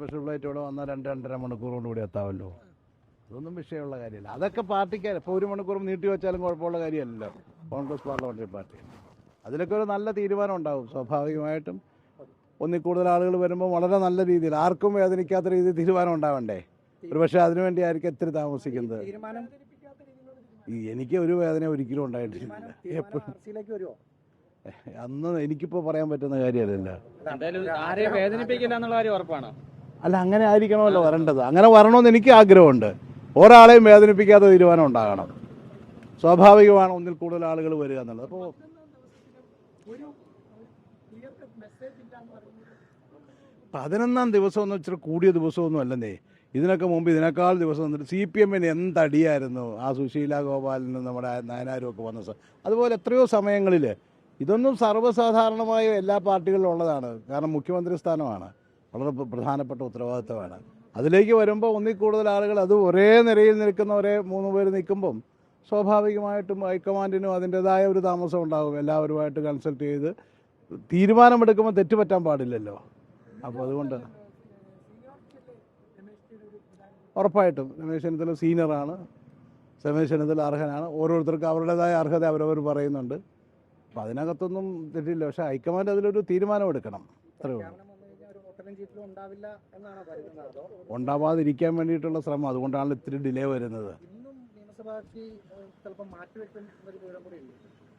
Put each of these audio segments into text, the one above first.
Special flight ഇവിടെ വന്നാൽ 2-2.5 മണിക്കൂർ കൊണ്ട് കൂടി എത്താമല്ലോ. അതൊന്നും വിഷയമുള്ള കാര്യമല്ല. അതൊക്കെ പാർട്ടിക്കാർ ഇപ്പോൾ 1 മണിക്കൂർ നീട്ടി വെച്ചാലും കുഴപ്പമുള്ള കാര്യമല്ലല്ലോ. കോൺഗ്രസ് പാർലമെൻ്ററി പാർട്ടി അതിലൊക്കെ ഒരു നല്ല തീരുമാനം ഉണ്ടാവും. സ്വാഭാവികമായിട്ടും ഒന്നിൽ കൂടുതൽ ആളുകൾ വരുമ്പോൾ വളരെ നല്ല രീതിയിൽ ആർക്കും വേദനിക്കാത്ത രീതിയിൽ തീരുമാനം ഉണ്ടാവണ്ടേ. ഒരു പക്ഷേ അതിനുവേണ്ടി ആയിരിക്കും ഇത്തിരി താമസിക്കുന്നത്. എനിക്ക് ഒരു വേദന ഒരിക്കലും ഉണ്ടായിട്ടില്ല. എപ്പോഴും അന്ന് എനിക്കിപ്പോൾ പറയാൻ പറ്റുന്ന കാര്യമല്ലല്ലോ. അല്ല, അങ്ങനെ ആയിരിക്കണമല്ലോ വരേണ്ടത്. അങ്ങനെ വരണമെന്ന് എനിക്ക് ആഗ്രഹമുണ്ട്. ഒരാളെയും വേദനിപ്പിക്കാത്ത തീരുമാനം ഉണ്ടാകണം. സ്വാഭാവികമാണ് ഒന്നിൽ കൂടുതൽ ആളുകൾ വരിക എന്നുള്ളത്. അപ്പോൾ 11-ാം ദിവസമൊന്നും ഇച്ചിരി കൂടിയ ദിവസമൊന്നും അല്ലെന്നേ. ഇതിനൊക്കെ മുമ്പ് ഇതിനേക്കാൾ ദിവസം വന്നിട്ട് CPM-ന് എന്തടിയായിരുന്നു ആ സുശീല ഗോപാലിനും നമ്മുടെ നായനാരും ഒക്കെ വന്ന അതുപോലെ എത്രയോ സമയങ്ങളിൽ. ഇതൊന്നും സർവ്വസാധാരണമായ എല്ലാ പാർട്ടികളിലും ഉള്ളതാണ്. കാരണം മുഖ്യമന്ത്രി സ്ഥാനമാണ്, വളരെ പ്രധാനപ്പെട്ട ഉത്തരവാദിത്തമാണ്. അതിലേക്ക് വരുമ്പോൾ ഒന്നിൽ കൂടുതൽ ആളുകൾ അത് ഒരേ നിരയിൽ നിൽക്കുന്ന 3 പേര് നിൽക്കുമ്പം സ്വാഭാവികമായിട്ടും ഹൈക്കമാൻഡിനും അതിൻ്റെതായ ഒരു താമസം ഉണ്ടാകും. എല്ലാവരുമായിട്ട് കൺസൾട്ട് ചെയ്ത് തീരുമാനമെടുക്കുമ്പോൾ തെറ്റുപറ്റാൻ പാടില്ലല്ലോ. അപ്പോൾ അതുകൊണ്ട് ഉറപ്പായിട്ടും രമേശ് ചെന്നിത്തല സീനിയറാണ്, രമേശ് ചെന്നിത്തല അർഹനാണ്. ഓരോരുത്തർക്കും അവരുടേതായ അർഹത അവരവർ പറയുന്നുണ്ട്. അപ്പം അതിനകത്തൊന്നും തെറ്റില്ല. പക്ഷേ ഹൈക്കമാൻഡ് അതിലൊരു തീരുമാനമെടുക്കണം. അത്രയേ ഉള്ളൂ. ഉണ്ടാവാതിരിക്കാൻ വേണ്ടിയിട്ടുള്ള ശ്രമം, അതുകൊണ്ടാണ് ഇത്തിരി ഡിലേ വരുന്നത്.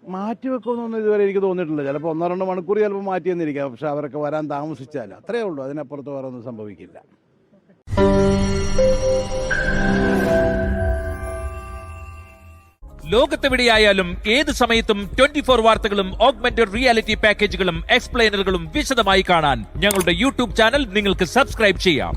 മാറ്റിവെക്കുമെന്നൊന്നും ഇതുവരെ എനിക്ക് തോന്നിയിട്ടില്ല. ചിലപ്പോൾ 1-2 മണിക്കൂർ ചിലപ്പോൾ മാറ്റിയെന്നിരിക്കാം. പക്ഷെ അവരൊക്കെ വരാൻ താമസിച്ചാൽ അത്രയേ ഉള്ളൂ. അതിനപ്പുറത്ത് വേറെ ഒന്നും സംഭവിക്കില്ല. ലോകത്തെവിടെയായാലും ഏത് സമയത്തും 24 വാർത്തകളും ഓഗ്മെന്റഡ് റിയാലിറ്റി പാക്കേജുകളും എക്സ്പ്ലെയിനറുകളും വിശദമായി കാണാൻ ഞങ്ങളുടെ യൂട്യൂബ് ചാനൽ നിങ്ങൾക്ക് സബ്സ്ക്രൈബ് ചെയ്യാം.